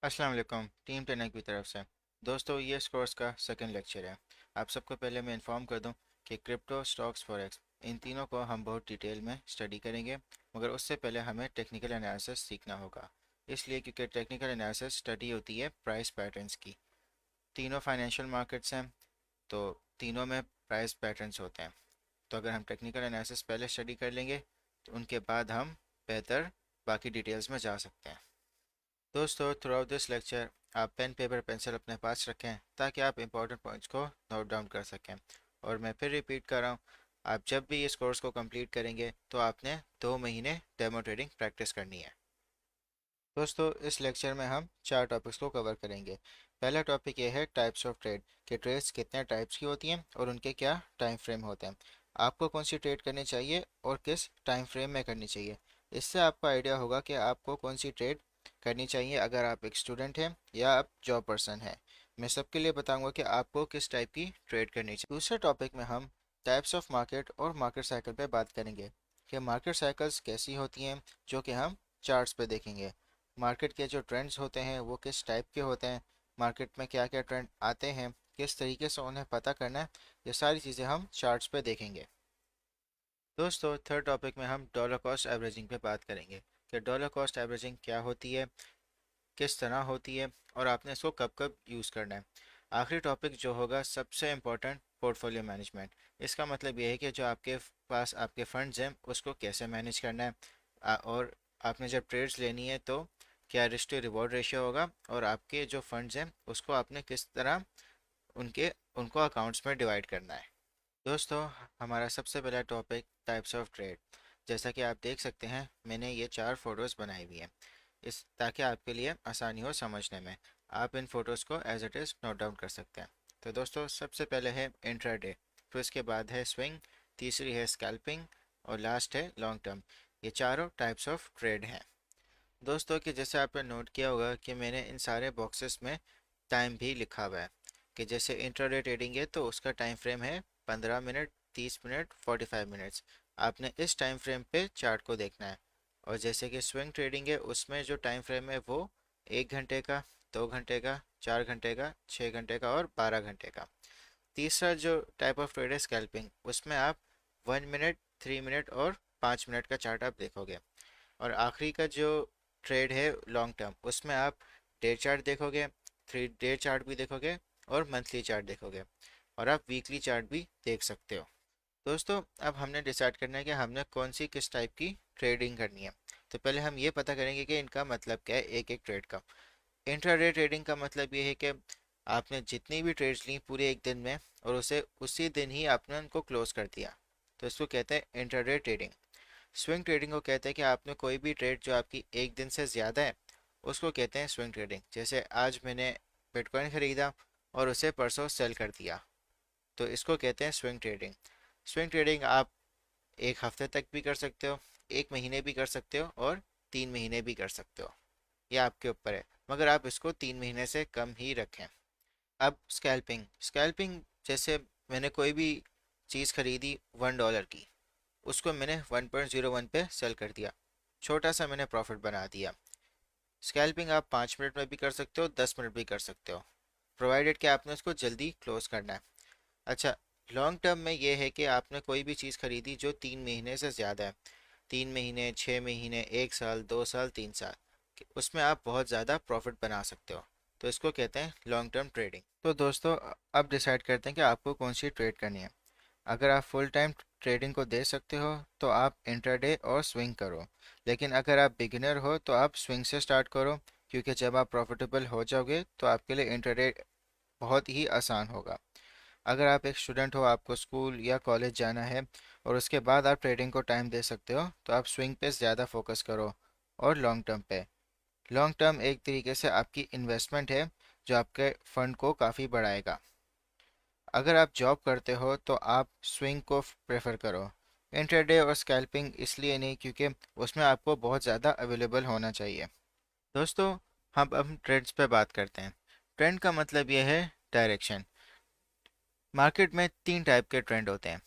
अस्सलाम वालेकुम टीम टेनक की तरफ से। दोस्तों, ये इस कोर्स का सेकंड लेक्चर है। आप सबको पहले मैं इन्फॉर्म कर दूं कि क्रिप्टो, स्टॉक्स, फॉरेक्स, इन तीनों को हम बहुत डिटेल में स्टडी करेंगे, मगर उससे पहले हमें टेक्निकल एनालिसिस सीखना होगा। इसलिए क्योंकि टेक्निकल एनालिसिस स्टडी होती है प्राइस पैटर्न्स की। तीनों फाइनेंशियल मार्केट्स हैं, तो तीनों में प्राइस पैटर्न्स होते हैं। तो अगर हम टेक्निकल एनालिसिस पहले स्टडी कर लेंगे तो उनके बाद हम बेहतर बाकी डिटेल्स में जा सकते हैं। दोस्तों, थ्रू आउट दिस लेक्चर आप पेन पेपर पेंसिल अपने पास रखें ताकि आप इंपॉर्टेंट पॉइंट्स को नोट डाउन कर सकें। और मैं फिर रिपीट कर रहा हूँ, आप जब भी इस कोर्स को कंप्लीट करेंगे तो आपने 2 महीने डेमो ट्रेडिंग प्रैक्टिस करनी है। दोस्तों, इस लेक्चर में हम 4 टॉपिक्स को कवर करेंगे। पहला टॉपिक ये है टाइप्स ऑफ ट्रेड, कि ट्रेड्स कितने टाइप्स की होती हैं और उनके क्या टाइम फ्रेम होते हैं। आपको कौन सी ट्रेड करनी चाहिए और किस टाइम फ्रेम में करनी चाहिए। इससे आपको आइडिया होगा कि आपको कौन सी ट्रेड करनी चाहिए अगर आप एक स्टूडेंट हैं या आप जॉब पर्सन हैं। मैं सबके लिए बताऊंगा कि आपको किस टाइप की ट्रेड करनी चाहिए। दूसरे टॉपिक में हम टाइप्स ऑफ मार्केट और मार्केट साइकिल पे बात करेंगे कि मार्केट साइकिल्स कैसी होती हैं, जो कि हम चार्ट्स पे देखेंगे। मार्केट के जो ट्रेंड्स होते हैं वो किस टाइप के होते हैं, मार्केट में क्या क्या ट्रेंड आते हैं, किस तरीके से उन्हें पता करना है, ये सारी चीज़ें हम चार्ट्स पे देखेंगे। दोस्तों, थर्ड टॉपिक में हम डॉलर कॉस्ट एवरेजिंग पे बात करेंगे कि डॉलर कॉस्ट एवरेजिंग क्या होती है, किस तरह होती है और आपने इसको कब कब यूज़ करना है। आखिरी टॉपिक जो होगा सबसे इम्पोर्टेंट, पोर्टफोलियो मैनेजमेंट। इसका मतलब ये है कि जो आपके पास आपके फंड्स हैं उसको कैसे मैनेज करना है। और आपने जब ट्रेड्स लेनी है तो क्या रिस्क टू रिवॉर्ड रेशियो होगा, और आपके जो फंड्स हैं उसको आपने किस तरह उनके उनको अकाउंट्स में डिवाइड करना है। दोस्तों, हमारा सबसे पहला टॉपिक टाइप्स ऑफ ट्रेड। जैसा कि आप देख सकते हैं, मैंने ये 4 फोटोज़ बनाई हुई हैं इस ताकि आपके लिए आसानी हो समझने में। आप इन फ़ोटोज़ को as it is note down कर सकते हैं। तो दोस्तों, सबसे पहले है इंट्राडे, फिर उसके बाद है स्विंग, तीसरी है स्कैल्पिंग और लास्ट है लॉन्ग टर्म। ये चारों टाइप्स ऑफ ट्रेड हैं। दोस्तों, कि जैसे आपने नोट किया होगा कि मैंने इन सारे बॉक्सेस में टाइम भी लिखा हुआ है। कि जैसे इंट्राडे ट्रेडिंग है तो उसका टाइम फ्रेम है 15 मिनट, 30 मिनट, 45 मिनट्स। आपने इस टाइम फ्रेम पे चार्ट को देखना है। और जैसे कि स्विंग ट्रेडिंग है उसमें जो टाइम फ्रेम है वो 1 घंटे का, 2 घंटे का, 4 घंटे का, 6 घंटे का और 12 घंटे का। तीसरा जो टाइप ऑफ ट्रेड है स्कैल्पिंग, उसमें आप 1 मिनट, 3 मिनट और 5 मिनट का चार्ट आप देखोगे। और आखिरी का जो ट्रेड है लॉन्ग टर्म, उसमें आप डे चार्ट देखोगे, 3 डे चार्ट भी देखोगे और मंथली चार्ट देखोगे, और आप वीकली चार्ट भी देख सकते हो। दोस्तों, अब हमने डिसाइड करना है कि हमने कौन सी किस टाइप की ट्रेडिंग करनी है। तो पहले हम ये पता करेंगे कि इनका मतलब क्या है एक एक ट्रेड का। इंट्राडे ट्रेडिंग का मतलब ये है कि आपने जितनी भी ट्रेड्स ली पूरे एक दिन में और उसे उसी दिन ही आपने उनको क्लोज कर दिया, तो इसको कहते हैं इंट्राडे ट्रेडिंग। स्विंग ट्रेडिंग को कहते हैं कि आपने कोई भी ट्रेड जो आपकी एक दिन से ज़्यादा है उसको कहते हैं स्विंग ट्रेडिंग। जैसे आज मैंने बिटकॉइन खरीदा और उसे परसों सेल कर दिया, तो इसको कहते हैं स्विंग ट्रेडिंग। स्विंग ट्रेडिंग आप 1 हफ्ते तक भी कर सकते हो, 1 महीने भी कर सकते हो और 3 महीने भी कर सकते हो। ये आपके ऊपर है, मगर आप इसको 3 महीने से कम ही रखें। अब स्कैल्पिंग, स्कैल्पिंग जैसे मैंने कोई भी चीज़ खरीदी $1 की, उसको मैंने 1.01 पे सेल कर दिया, छोटा सा मैंने प्रॉफिट बना दिया। स्कैल्पिंग आप 5 मिनट में भी कर सकते हो, 10 मिनट भी कर सकते हो, प्रोवाइडेड कि आपने उसको जल्दी क्लोज करना है। अच्छा, लॉन्ग टर्म में ये है कि आपने कोई भी चीज़ खरीदी जो 3 महीने से ज़्यादा है, 3 महीने, 6 महीने, 1 साल, 2 साल, 3 साल, उसमें आप बहुत ज़्यादा प्रॉफिट बना सकते हो, तो इसको कहते हैं लॉन्ग टर्म ट्रेडिंग। तो दोस्तों, अब डिसाइड करते हैं कि आपको कौन सी ट्रेड करनी है। अगर आप फुल टाइम ट्रेडिंग को दे सकते हो तो आप इंट्राडे और स्विंग करो, लेकिन अगर आप बिगिनर हो तो आप स्विंग से स्टार्ट करो, क्योंकि जब आप प्रॉफिटेबल हो जाओगे तो आपके लिए इंट्राडे बहुत ही आसान होगा। अगर आप एक स्टूडेंट हो, आपको स्कूल या कॉलेज जाना है और उसके बाद आप ट्रेडिंग को टाइम दे सकते हो, तो आप स्विंग पे ज़्यादा फोकस करो और लॉन्ग टर्म पे। लॉन्ग टर्म एक तरीके से आपकी इन्वेस्टमेंट है जो आपके फंड को काफ़ी बढ़ाएगा। अगर आप जॉब करते हो तो आप स्विंग को प्रेफर करो। इंट्राडे और स्कैल्पिंग इसलिए नहीं क्योंकि उसमें आपको बहुत ज़्यादा अवेलेबल होना चाहिए। दोस्तों, हम ट्रेंड्स पे बात करते हैं। ट्रेंड का मतलब यह है डायरेक्शन। मार्केट में 3 टाइप के ट्रेंड होते हैं।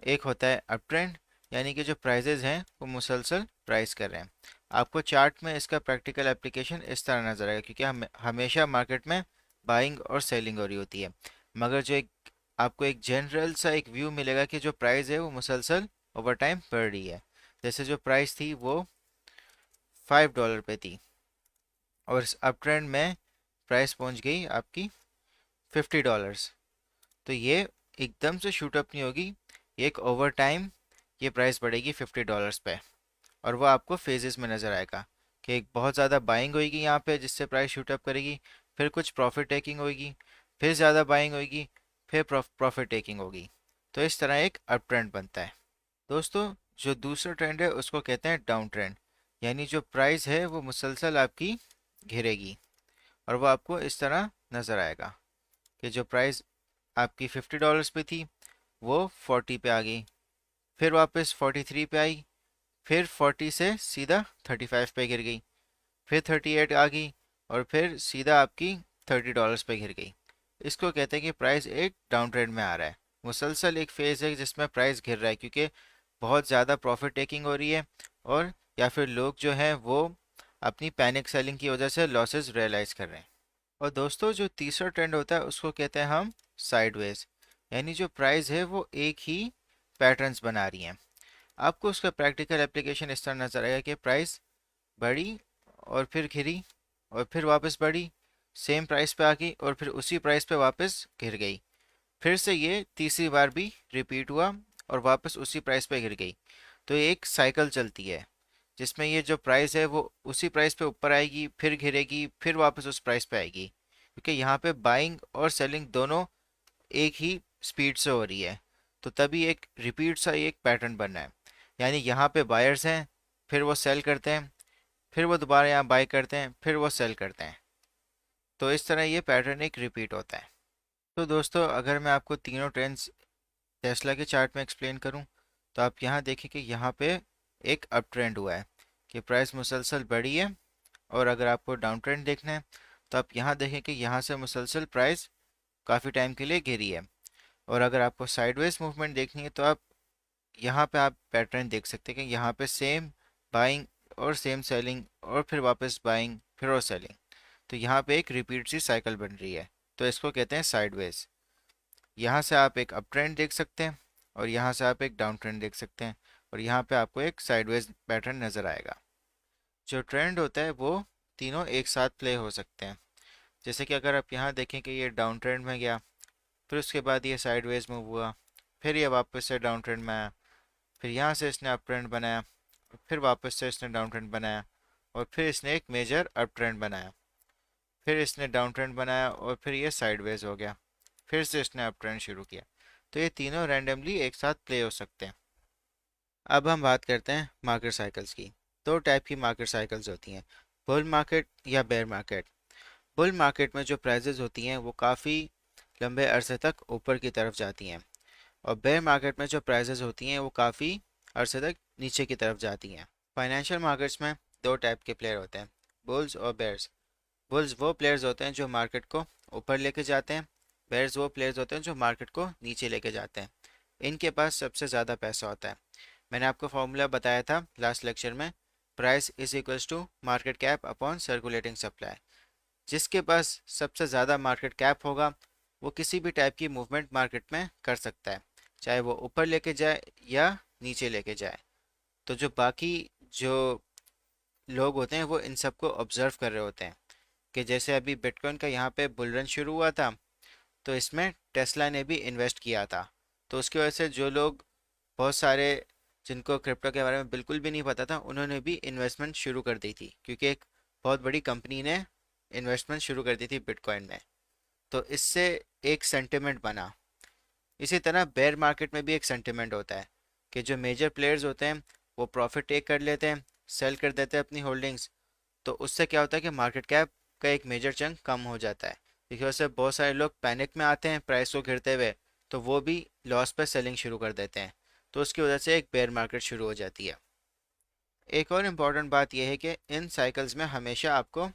एक होता है अप ट्रेंड, यानी कि जो प्राइजेज हैं वो मुसलसल प्राइस कर रहे हैं। आपको चार्ट में इसका प्रैक्टिकल एप्लीकेशन इस तरह नजर आएगा, क्योंकि हम हमेशा मार्केट में बाइंग और सेलिंग हो रही होती है। मगर जो एक आपको एक जनरल सा एक व्यू मिलेगा कि जो प्राइस है वो मुसलसल ओवर टाइम बढ़ रही है। जैसे जो प्राइस थी वो $5 पे थी, और इस अप ट्रेंड में प्राइस पहुंच गई आपकी $50। तो ये एकदम से शूट अप नहीं होगी, ये एक ओवर टाइम ये प्राइस बढ़ेगी $50 पे। और वो आपको फेजेस में नज़र आएगा कि एक बहुत ज़्यादा बाइंग होगी यहाँ पे जिससे प्राइस शूट अप करेगी, फिर कुछ प्रॉफिट टेकिंग होगी, फिर ज़्यादा बाइंग होगी, फिर प्रॉफिट टेकिंग होगी। तो इस तरह एक अप ट्रेंड बनता है। दोस्तों, जो दूसरा ट्रेंड है उसको कहते हैं डाउन ट्रेंड, यानी जो प्राइस है वो मुसलसल आपकी घिरेगी, और वो आपको इस तरह नज़र आएगा कि जो प्राइस आपकी $50 पे थी वो 40 पे आ गई, फिर वापस 43 पे आई, फिर 40 से सीधा 35 पे गिर गई, फिर 38 आ गई, और फिर सीधा आपकी $30 पे गिर गई। इसको कहते हैं कि प्राइस एक डाउन ट्रेंड में आ रहा है। मुसलसल एक फेज है जिसमें प्राइस गिर रहा है, क्योंकि बहुत ज़्यादा प्रॉफिट टेकिंग हो रही है, और या फिर लोग जो हैं वो अपनी पैनिक सेलिंग की वजह से लॉसेस रियलाइज कर रहे हैं। और दोस्तों, जो तीसरा ट्रेंड होता है उसको कहते हैं हम साइडवेज, यानी जो प्राइस है वो एक ही पैटर्न्स बना रही है। आपको उसका प्रैक्टिकल एप्लीकेशन इस तरह नजर आएगा कि प्राइस बढ़ी और फिर गिरी और फिर वापस बढ़ी, सेम प्राइस पे आ गई और फिर उसी प्राइस पे वापस गिर गई, फिर से ये तीसरी बार भी रिपीट हुआ और वापस उसी प्राइस पे गिर गई। तो ये एक साइकिल चलती है जिसमें ये जो प्राइस है वो उसी प्राइस पे ऊपर आएगी, फिर गिरेगी, फिर वापस उस प्राइस पे आएगी, क्योंकि यहाँ पे बाइंग और सेलिंग दोनों एक ही स्पीड से हो रही है। तो तभी एक रिपीट सा एक पैटर्न बनना है, यानी यहाँ पे बायर्स हैं, फिर वो सेल करते हैं, फिर वो दोबारा यहाँ बाय करते हैं, फिर वो सेल करते हैं। तो इस तरह ये पैटर्न एक रिपीट होता है। तो दोस्तों, अगर मैं आपको तीनों ट्रेंड्स टेस्ला के चार्ट में एक्सप्लेन करूं, तो आप यहाँ देखें कि यहाँ पे एक अप ट्रेंड हुआ है कि प्राइस मुसलसल बढ़ी है। और अगर आपको डाउन ट्रेंड देखना है तो आप यहाँ देखें कि यहाँ से मुसलसल प्राइस काफ़ी टाइम के लिए गिरी है। और अगर आपको साइडवेज मूवमेंट देखनी है तो आप यहाँ पे आप पैटर्न देख सकते हैं कि यहाँ पे सेम बाइंग और सेम सेलिंग और फिर वापस बाइंग फिर और सेलिंग। तो यहाँ पे एक रिपीट सी साइकिल बन रही है, तो इसको कहते हैं साइडवेज। यहाँ से आप एक अप ट्रेंड देख सकते हैं और यहाँ से आप एक डाउन ट्रेंड देख सकते हैं, और यहाँ पे आपको एक साइडवेज पैटर्न नज़र आएगा। जो ट्रेंड होता है वो तीनों एक साथ प्ले हो सकते हैं। जैसे कि अगर आप यहाँ देखें कि ये डाउन ट्रेंड में गया, फिर उसके बाद ये साइडवेज मूव हुआ, फिर ये वापस से डाउन ट्रेंड में आया, फिर यहाँ से इसने अप ट्रेंड बनाया, फिर वापस से इसने डाउन ट्रेंड बनाया, और फिर इसने एक मेजर अप ट्रेंड बनाया, फिर इसने डाउन ट्रेंड बनाया, और फिर ये साइडवेज हो गया, फिर से इसने अप ट्रेंड शुरू किया। तो ये तीनों रैंडमली एक साथ प्ले हो सकते हैं। अब हम बात करते हैं मार्केट साइकिल्स की। दो टाइप की मार्केट साइकिल्स होती हैं, बुल मार्केट या बेयर मार्केट। बुल मार्केट में जो प्राइजेज होती हैं वो काफ़ी लंबे अरसे तक ऊपर की तरफ जाती हैं, और बेयर मार्केट में जो प्राइजेज होती हैं वो काफ़ी अरसे तक नीचे की तरफ जाती हैं। फाइनेंशियल मार्केट्स में दो टाइप के प्लेयर होते हैं, बुल्स और बेयर्स। बुल्स वो प्लेयर्स होते हैं जो मार्केट को ऊपर लेके जाते हैं, बेयर्स वो प्लेयर्स होते हैं जो मार्केट को नीचे लेके जाते हैं। इनके पास सबसे ज़्यादा पैसा होता है। मैंने आपको फॉर्मूला बताया था लास्ट लेक्चर में, price is equals to market cap upon circulating supply. जिसके पास सबसे ज़्यादा मार्केट कैप होगा वो किसी भी टाइप की मूवमेंट मार्केट में कर सकता है, चाहे वो ऊपर लेके जाए या नीचे लेके जाए। तो जो बाकी जो लोग होते हैं वो इन सबको ऑब्जर्व कर रहे होते हैं कि जैसे अभी बिटकॉइन का यहाँ पे बुल रन शुरू हुआ था, तो इसमें टेस्ला ने भी इन्वेस्ट किया था। तो उसकी वजह से जो लोग बहुत सारे जिनको क्रिप्टो के बारे में बिल्कुल भी नहीं पता था उन्होंने भी इन्वेस्टमेंट शुरू कर दी थी, क्योंकि एक बहुत बड़ी कंपनी ने इन्वेस्टमेंट शुरू कर दी थी बिटकॉइन में। तो इससे एक सेंटिमेंट बना। इसी तरह बेयर मार्केट में भी एक सेंटिमेंट होता है कि जो मेजर प्लेयर्स होते हैं वो प्रॉफिट टेक कर लेते हैं, सेल कर देते हैं अपनी होल्डिंग्स। तो उससे क्या होता है कि मार्केट कैप का एक मेजर चंक कम हो जाता है, क्योंकि उससे बहुत सारे लोग पैनिक में आते हैं प्राइस को गिरते हुए, तो वो भी लॉस पे सेलिंग शुरू कर देते हैं। तो उसकी वजह से एक बेयर मार्केट शुरू हो जाती है। एक और इम्पॉर्टेंट बात यह है कि इन साइकिल्स में हमेशा आपको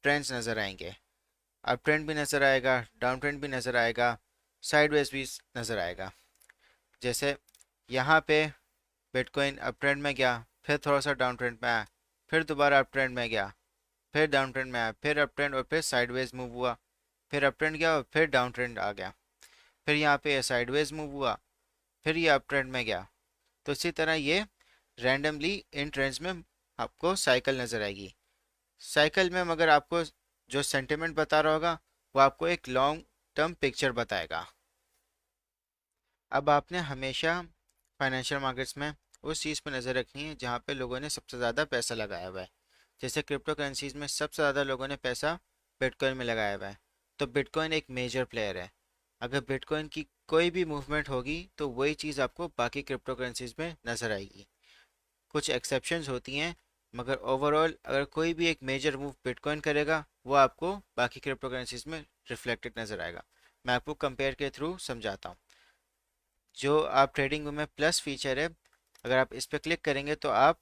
ट्रेंड्स नज़र आएंगे। अप ट्रेंड भी नज़र आएगा, डाउन ट्रेंड भी नज़र आएगा, साइडवेज भी नज़र आएगा। जैसे यहाँ पे बिटकॉइन अप ट्रेंड में गया, फिर थोड़ा सा डाउन ट्रेंड में आया, फिर दोबारा अप ट्रेंड में गया, फिर डाउन ट्रेंड में आया, फिर अप ट्रेंड और फिर साइडवेज मूव हुआ, फिर अप ट्रेंड गया और फिर डाउन ट्रेंड आ गया, फिर यहाँ पे साइडवेज मूव हुआ, फिर ये अप ट्रेंड में गया। तो इसी तरह ये रैंडमली इन ट्रेंड्स में आपको साइकिल नज़र आएगी। साइकिल में मगर आपको जो सेंटिमेंट बता रहा होगा वो आपको एक लॉन्ग टर्म पिक्चर बताएगा। अब आपने हमेशा फाइनेंशियल मार्केट्स में उस चीज़ पर नज़र रखनी है जहाँ पे लोगों ने सबसे ज़्यादा पैसा लगाया हुआ है। जैसे क्रिप्टो करेंसीज में सबसे ज़्यादा लोगों ने पैसा बिटकॉइन में लगाया हुआ है, तो बिटकॉइन एक मेजर प्लेयर है। अगर बिटकॉइन की कोई भी मूवमेंट होगी तो वही चीज़ आपको बाकी क्रिप्टो करेंसीज में नज़र आएगी। कुछ एक्सेप्शंस होती हैं, मगर ओवरऑल अगर कोई भी एक मेजर मूव बिटकॉइन करेगा वो आपको बाकी क्रिप्टो करेंसीज में रिफ्लेक्टेड नज़र आएगा। मैं आपको कंपेयर के थ्रू समझाता हूँ। जो आप ट्रेडिंग व्यू में प्लस फीचर है, अगर आप इस पर क्लिक करेंगे तो आप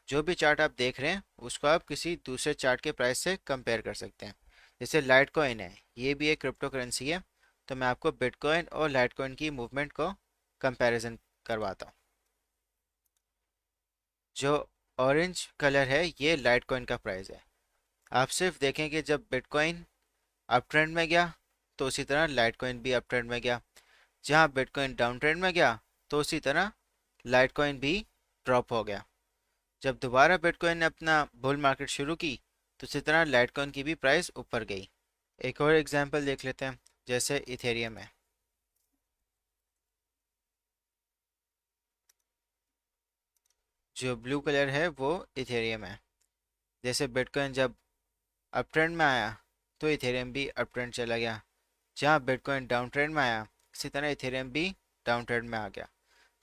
जो भी चार्ट आप देख रहे हैं उसको आप किसी दूसरे चार्ट के प्राइस से कंपेयर कर सकते हैं। जैसे लाइट कॉइन है, ये भी एक क्रिप्टो करेंसी है, तो मैं आपको बिटकॉइन और लाइट कॉइन की मूवमेंट को कंपैरिजन करवाता हूँ। जो ऑरेंज कलर है ये लाइट कॉइन का प्राइस है। आप सिर्फ देखें कि जब बिटकॉइन अप ट्रेंड में गया तो उसी तरह लाइट कॉइन भी अप ट्रेंड में गया, जहाँ बिटकॉइन डाउन ट्रेंड में गया तो उसी तरह लाइट कॉइन भी ड्रॉप हो गया। जब दोबारा बिटकॉइन ने अपना बुल मार्केट शुरू की तो इसी तरह लाइट कॉइन की भी प्राइस ऊपर गई। एक और एग्जांपल देख लेते हैं, जैसे इथेरियम है। जो ब्लू कलर है वो इथेरियम है। जैसे बिटकॉइन जब अप ट्रेंड में आया तो इथेरियम भी अप ट्रेंड चला गया, जहाँ बिटकॉइन डाउन ट्रेंड में आया इसी तरह इथेरियम भी डाउन ट्रेंड में आ गया।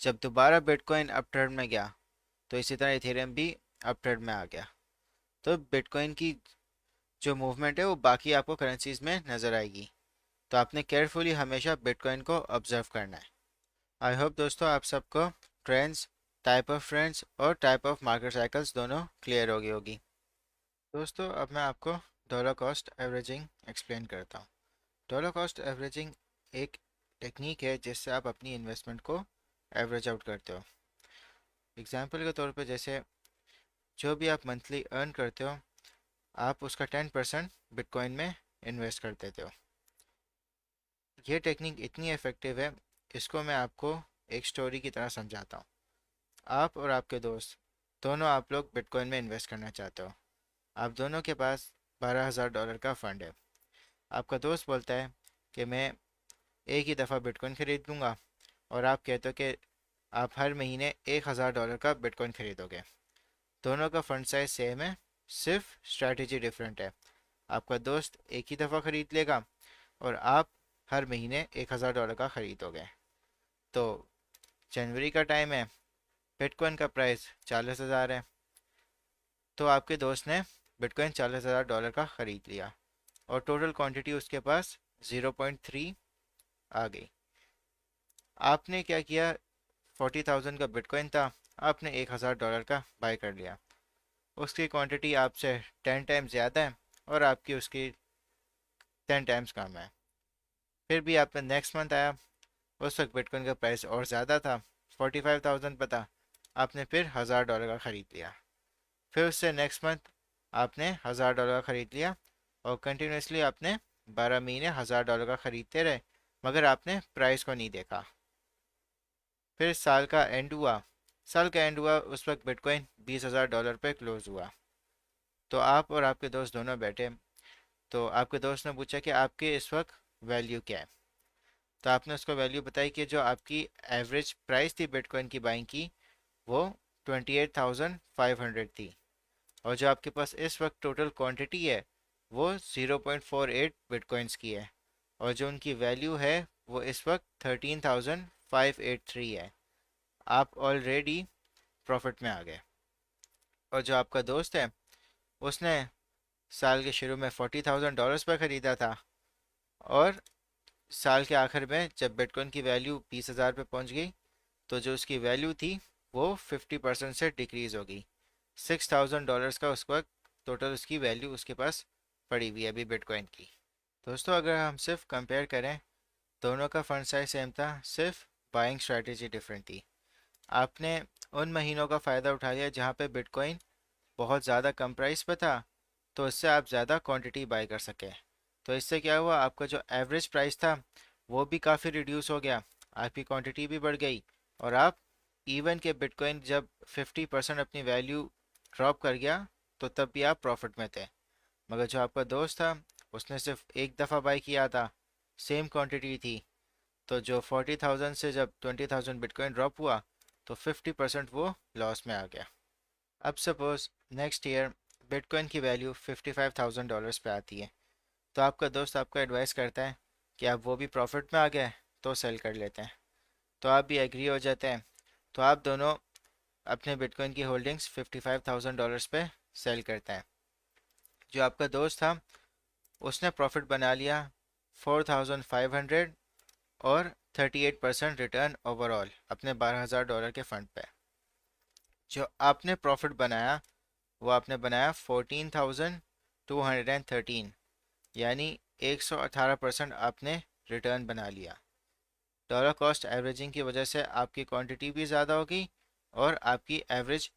जब दोबारा बिटकॉइन अप ट्रेंड में गया तो इसी तरह इथेरियम भी अप ट्रेंड में आ गया। तो बिटकॉइन की जो मूवमेंट है वो बाकी आपको करेंसीज में नज़र आएगी, तो आपने केयरफुली हमेशा बिटकॉइन को ऑब्जर्व करना है। आई होप दोस्तों आप सबको ट्रेंड्स, टाइप ऑफ ट्रेंड्स और टाइप ऑफ मार्केट साइकिल्स दोनों क्लियर हो गई होगी। दोस्तों अब मैं आपको डॉलर कॉस्ट एवरेजिंग एक्सप्लेन करता हूँ। डॉलर कॉस्ट एवरेजिंग एक टेक्निक है जिससे आप अपनी इन्वेस्टमेंट को एवरेज आउट करते हो। एग्जाम्पल के तौर पे जैसे जो भी आप मंथली अर्न करते हो आप उसका 10% बिटकॉइन में इन्वेस्ट कर देते हो। ये टेक्निक इतनी इफ़ेक्टिव है, इसको मैं आपको एक स्टोरी की तरह समझाता हूँ। आप और आपके दोस्त दोनों आप लोग बिटकॉइन में इन्वेस्ट करना चाहते हो। आप दोनों के पास $12,000 का फ़ंड है। आपका दोस्त बोलता है कि मैं एक ही दफ़ा बिटकॉइन खरीद लूँगा, और आप कहते हो कि आप हर महीने $1,000 का बिटकॉइन खरीदोगे। दोनों का फंड साइज सेम है, सिर्फ स्ट्रैटेजी डिफरेंट है। आपका दोस्त एक ही दफ़ा खरीद लेगा और आप हर महीने $1,000 का खरीदोगे। तो जनवरी का टाइम है, बिटकॉइन का प्राइस 40,000 है, तो आपके दोस्त ने बिटकॉइन $40,000 का खरीद लिया और टोटल क्वांटिटी उसके पास 0.3 आ गई। आपने क्या किया, 40,000 का बिटकॉइन था, आपने $1,000 का बाय कर लिया। उसकी क्वांटिटी आपसे 10 टाइम्स ज़्यादा है और आपकी उसकी 10 टाइम्स कम है। फिर भी आपका नेक्स्ट मंथ आया, उस वक्त बिटकॉइन का प्राइस और ज़्यादा था, 45,000 पर था, आपने फिर $1,000 का ख़रीद लिया। फिर उससे नेक्स्ट मंथ आपने $1,000 का ख़रीद लिया और कंटिन्यूसली आपने 12 महीने $1,000 का ख़रीदते रहे, मगर आपने प्राइस को नहीं देखा। फिर साल का एंड हुआ, उस वक्त बिटकॉइन $20,000 पे क्लोज हुआ। तो आप और आपके दोस्त दोनों बैठे, तो आपके दोस्त ने पूछा कि आपके इस वक्त वैल्यू क्या है। तो आपने उसको वैल्यू बताई कि जो आपकी एवरेज प्राइस थी बिटकॉइन की बाइंग की वो 28,500 थी, और जो आपके पास इस वक्त टोटल क्वांटिटी है वो 0.48 बिटकॉइंस की है, और जो उनकी वैल्यू है वो इस वक्त 13,583 है। आप ऑलरेडी प्रॉफिट में आ गए। और जो आपका दोस्त है उसने साल के शुरू में $40,000 पर ख़रीदा था, और साल के आखिर में जब बिटकॉइन की वैल्यू 20,000 पे पहुंच गई तो जो उसकी वैल्यू थी वो 50% से डिक्रीज़ हो गई। $6,000 का उस वक्त टोटल उसकी वैल्यू उसके पास पड़ी हुई है अभी बिटकॉइन की। दोस्तों अगर हम सिर्फ कंपेयर करें, दोनों का फंड साइज सेम था, सिर्फ बाइंग स्ट्रेटजी डिफरेंट थी। आपने उन महीनों का फ़ायदा उठा लिया जहाँ पे बिटकॉइन बहुत ज़्यादा कम प्राइस पे था, तो इससे आप ज़्यादा क्वांटिटी बाय कर सके। तो इससे क्या हुआ, आपका जो एवरेज प्राइस था वो भी काफ़ी रिड्यूस हो गया, आपकी क्वांटिटी भी बढ़ गई, और आप इवन के बिटकॉइन जब 50% अपनी वैल्यू ड्रॉप कर गया तो तब भी आप प्रॉफिट में थे। मगर जो आपका दोस्त था उसने सिर्फ एक दफ़ा बाई किया था, सेम क्वांटिटी थी, तो जो 40,000 से जब 20,000 बिटकॉइन ड्रॉप हुआ तो 50% वो लॉस में आ गया। अब सपोज नेक्स्ट ईयर बिटकॉइन की वैल्यू $55,000 पे आती है, तो आपका दोस्त आपको एडवाइस करता है कि आप वो भी प्रॉफिट में आ गए तो सेल कर लेते हैं, तो आप भी एग्री हो जाते हैं। तो आप दोनों अपने बिटकॉइन की होल्डिंग्स $55,000 पे सेल करते हैं। जो आपका दोस्त था उसने प्रॉफिट बना लिया 4,500 और 38% रिटर्न ओवरऑल अपने $12,000 के फंड पे। जो आपने प्रॉफिट बनाया वो आपने बनाया 14,213, यानी 118% आपने रिटर्न बना लिया। डॉलर कॉस्ट एवरेजिंग की वजह से आपकी क्वांटिटी भी ज़्यादा होगी और आपकी एवरेज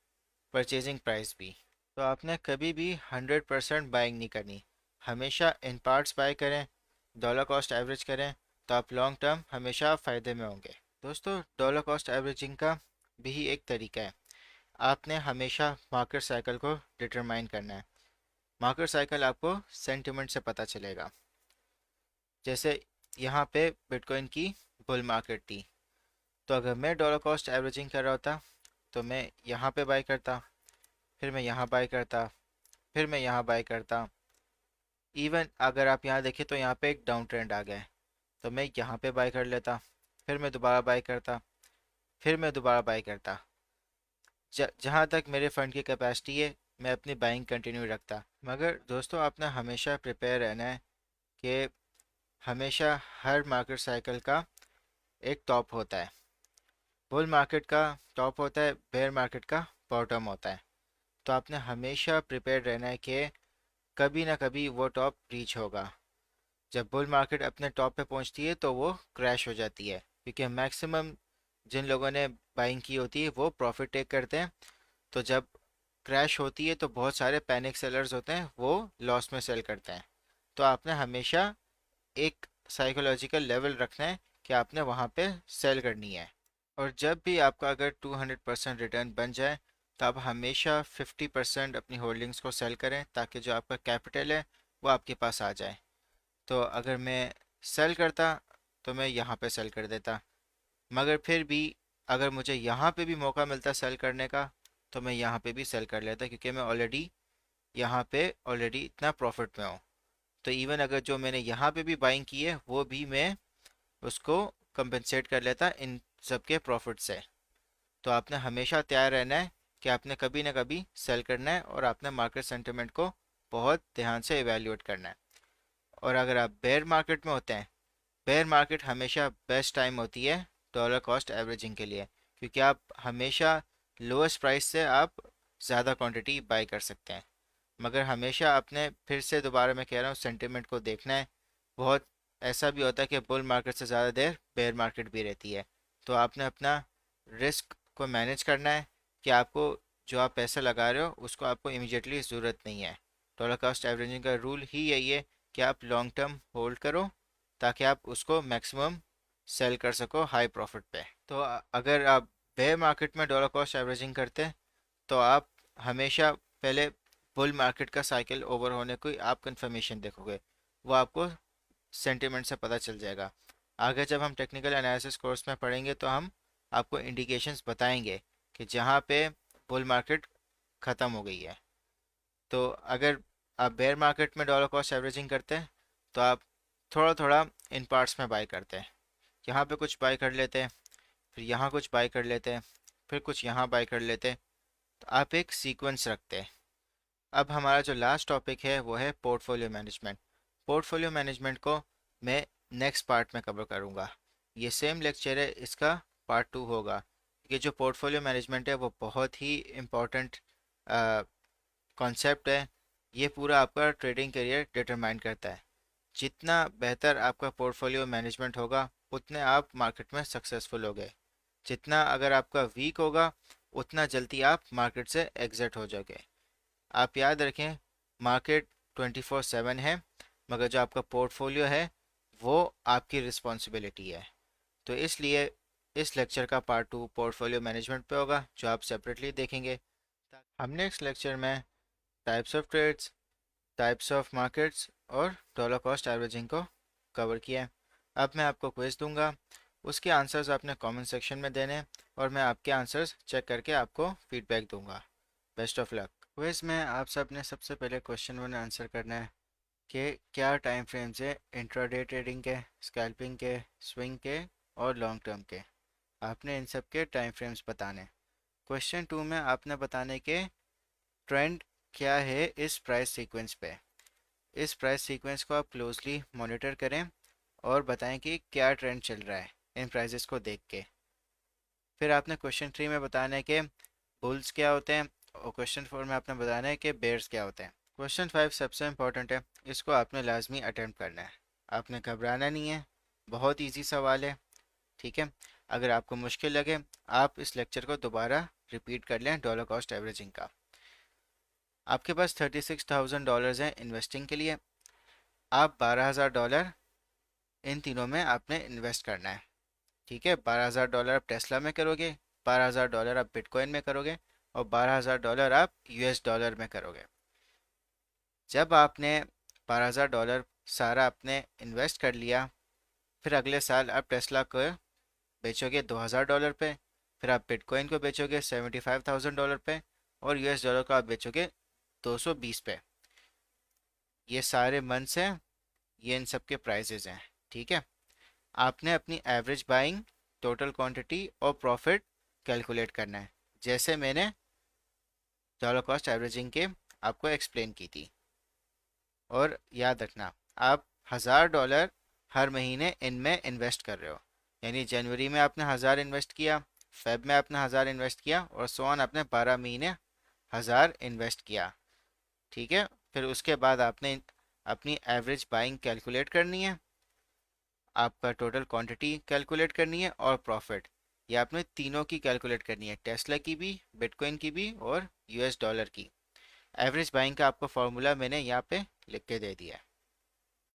परचेजिंग प्राइस भी। तो आपने कभी भी 100% बाइंग नहीं करनी, हमेशा इन पार्ट्स बाय करें, डॉलर कॉस्ट एवरेज करें, तो आप लॉन्ग टर्म हमेशा फ़ायदे में होंगे। दोस्तों, डॉलर कॉस्ट एवरेजिंग का भी एक तरीका है, आपने हमेशा मार्केट साइकिल को डिटरमाइन करना है। मार्केट साइकिल आपको सेंटिमेंट से पता चलेगा। जैसे यहाँ पे बिटकॉइन की बुल मार्केट थी, तो अगर मैं डॉलर कॉस्ट एवरेजिंग कर रहा होता तो मैं यहाँ पे बाय करता, फिर मैं यहाँ बाय करता, फिर मैं यहाँ बाय करता। इवन अगर आप यहाँ देखें तो यहाँ पे एक डाउन ट्रेंड आ गया है, तो मैं यहाँ पे बाय कर लेता, फिर मैं दोबारा बाय करता, फिर मैं दोबारा बाय करता। जहाँ तक मेरे फंड की कैपेसिटी है मैं अपनी बाइंग कंटिन्यू रखता। मगर दोस्तों, आपने हमेशा प्रिपेयर रहना है कि हमेशा हर मार्केट साइकिल का एक टॉप होता है। बुल मार्केट का टॉप होता है, बेयर मार्केट का बॉटम होता है। तो आपने हमेशा प्रिपेयर रहना है कि कभी ना कभी वो टॉप रीच होगा। जब बुल मार्केट अपने टॉप पे पहुंचती है तो वो क्रैश हो जाती है, क्योंकि मैक्सिमम जिन लोगों ने बाइंग की होती है वो प्रॉफिट टेक करते हैं। तो जब क्रैश होती है तो बहुत सारे पैनिक सेलर्स होते हैं, वो लॉस में सेल करते हैं। तो आपने हमेशा एक साइकोलॉजिकल लेवल रखना है कि आपने वहाँ पे सेल करनी है। और जब भी आपका अगर 200% रिटर्न बन जाए तो आप हमेशा 50% अपनी होल्डिंग्स को सेल करें, ताकि जो आपका कैपिटल है वो आपके पास आ जाए। तो अगर मैं सेल करता तो मैं यहाँ पे सेल कर देता, मगर फिर भी अगर मुझे यहाँ पे भी मौका मिलता सेल करने का तो मैं यहाँ पे भी सेल कर लेता, क्योंकि मैं ऑलरेडी यहाँ पे ऑलरेडी इतना प्रॉफिट में हूँ। तो इवन अगर जो मैंने यहाँ पे भी बाइंग की है वो भी मैं उसको कंपनसेट कर लेता इन सब के प्रॉफिट से। तो आपने हमेशा तैयार रहना है कि आपने कभी ना कभी सेल करना है, और आपने मार्केट सेंटिमेंट को बहुत ध्यान से इवेल्युएट करना है। और अगर आप बेयर मार्केट में होते हैं, बेयर मार्केट हमेशा बेस्ट टाइम होती है डॉलर कॉस्ट एवरेजिंग के लिए, क्योंकि आप हमेशा लोएस्ट प्राइस से आप ज़्यादा क्वांटिटी बाई कर सकते हैं। मगर हमेशा आपने, फिर से दोबारा मैं कह रहा हूँ, सेंटिमेंट को देखना है। बहुत ऐसा भी होता है कि बुल मार्केट से ज़्यादा देर बेयर मार्केट भी रहती है। तो आपने अपना रिस्क को मैनेज करना है कि आपको जो आप पैसा लगा रहे हो उसको आपको इमीडिएटली ज़रूरत नहीं है। डॉलर कॉस्ट एवरेजिंग का रूल ही यही है कि आप लॉन्ग टर्म होल्ड करो, ताकि आप उसको मैक्सिमम सेल कर सको हाई प्रॉफिट पे। तो अगर आप बेयर मार्केट में डॉलर कॉस्ट एवरेजिंग करते हैं तो आप हमेशा पहले बुल मार्केट का साइकिल ओवर होने को आप कंफर्मेशन देखोगे, वो आपको सेंटिमेंट से पता चल जाएगा। आगे जब हम टेक्निकल एनालिसिस कोर्स में पढ़ेंगे तो हम आपको इंडिकेशंस बताएंगे कि जहाँ पे बुल मार्केट ख़त्म हो गई है। तो अगर आप बेयर मार्केट में डॉलर कॉस्ट एवरेजिंग करते हैं तो आप थोड़ा थोड़ा इन पार्ट्स में बाय करते हैं। यहाँ पे कुछ बाय कर लेते हैं, फिर यहाँ कुछ बाय कर लेते हैं, फिर कुछ यहाँ बाय कर लेते हैं। तो आप एक सीक्वेंस रखते हैं। अब हमारा जो लास्ट टॉपिक है वो है पोर्टफोलियो मैनेजमेंट। पोर्टफोलियो मैनेजमेंट को मैं नेक्स्ट पार्ट में कवर करूँगा। ये सेम लेक्चर है, इसका पार्ट 2 होगा। ये जो पोर्टफोलियो मैनेजमेंट है वो बहुत ही इम्पोर्टेंट कॉन्सेप्ट है। ये पूरा आपका ट्रेडिंग करियर डिटरमाइन करता है। जितना बेहतर आपका पोर्टफोलियो मैनेजमेंट होगा उतने आप मार्केट में सक्सेसफुल होगे। जितना अगर आपका वीक होगा उतना जल्दी आप मार्केट से एग्जिट हो जाओगे। आप याद रखें मार्केट 24/7 है, मगर जो आपका पोर्टफोलियो है वो आपकी रिस्पॉन्सिबिलिटी है। तो इसलिए इस लेक्चर का पार्ट 2 पोर्टफोलियो मैनेजमेंट पे होगा, जो आप सेपरेटली देखेंगे। हमने इस लेक्चर में types of trades, types of markets और डॉलर कॉस्ट एवरेजिंग को कवर किया है। अब मैं आपको क्विज दूंगा, उसके आंसर्स आपने कमेंट सेक्शन में देने हैं और मैं आपके आंसर्स चेक करके आपको फीडबैक दूंगा। Best of luck. क्विज में आप सब ने सबसे पहले क्वेश्चन 1 आंसर करना है कि क्या टाइम फ्रेम्स है इंट्राडे ट्रेडिंग के, स्कैल्पिंग के, स्विंग के और लॉन्ग टर्म के। आपने इन सब के टाइम फ्रेम्स बताने। क्वेश्चन 2 में आपने बताने के ट्रेंड क्या है इस प्राइस सीक्वेंस पे। इस प्राइस सीक्वेंस को आप क्लोजली मॉनिटर करें और बताएं कि क्या ट्रेंड चल रहा है इन प्राइसेस को देख के। फिर आपने क्वेश्चन 3 में बताना है कि बुल्स क्या होते हैं और क्वेश्चन 4 में आपने बताना है कि बेयर्स क्या होते हैं। क्वेश्चन 5 सबसे इंपॉर्टेंट है, इसको आपने लाजमी अटेम्प्ट करना है। आपने घबराना नहीं है, बहुत इजी सवाल है। ठीक है, अगर आपको मुश्किल लगे आप इस लेक्चर को दोबारा रिपीट कर लें डॉलर कॉस्ट एवरेजिंग का। आपके पास $36,000 हैं इन्वेस्टिंग के लिए। आप $12,000 इन तीनों में आपने इन्वेस्ट करना है। ठीक है, $12,000 आप टेस्ला में करोगे, $12,000 आप बिटकॉइन में करोगे और $12,000 आप यूएस डॉलर में करोगे। जब आपने $12,000 सारा आपने इन्वेस्ट कर लिया, फिर अगले साल आप टेस्ला को बेचोगे $2,000 पे, फिर आप बिटकॉइन को बेचोगे $75,000 पे और यूएस डॉलर को आप बेचोगे 220 पे। ये सारे मंथ्स हैं, ये इन सब के प्राइजेज हैं। ठीक है, आपने अपनी एवरेज बाइंग, टोटल क्वांटिटी और प्रॉफिट कैलकुलेट करना है, जैसे मैंने डॉलर कॉस्ट एवरेजिंग के आपको एक्सप्लेन की थी। और याद रखना, आप $1,000 हर महीने इनमें इन्वेस्ट कर रहे हो। यानी जनवरी में आपने 1,000 इन्वेस्ट किया, फेब में आपने 1,000 इन्वेस्ट किया और सो ऑन आपने 12 महीने 1,000 इन्वेस्ट किया। ठीक है, फिर उसके बाद आपने अपनी एवरेज बाइंग कैलकुलेट करनी है, आपका टोटल क्वांटिटी कैलकुलेट करनी है और प्रॉफिट, ये आपने तीनों की कैलकुलेट करनी है, टेस्ला की भी, बिटकॉइन की भी और यूएस डॉलर की। एवरेज बाइंग का आपको फॉर्मूला मैंने यहाँ पे लिख के दे दिया है।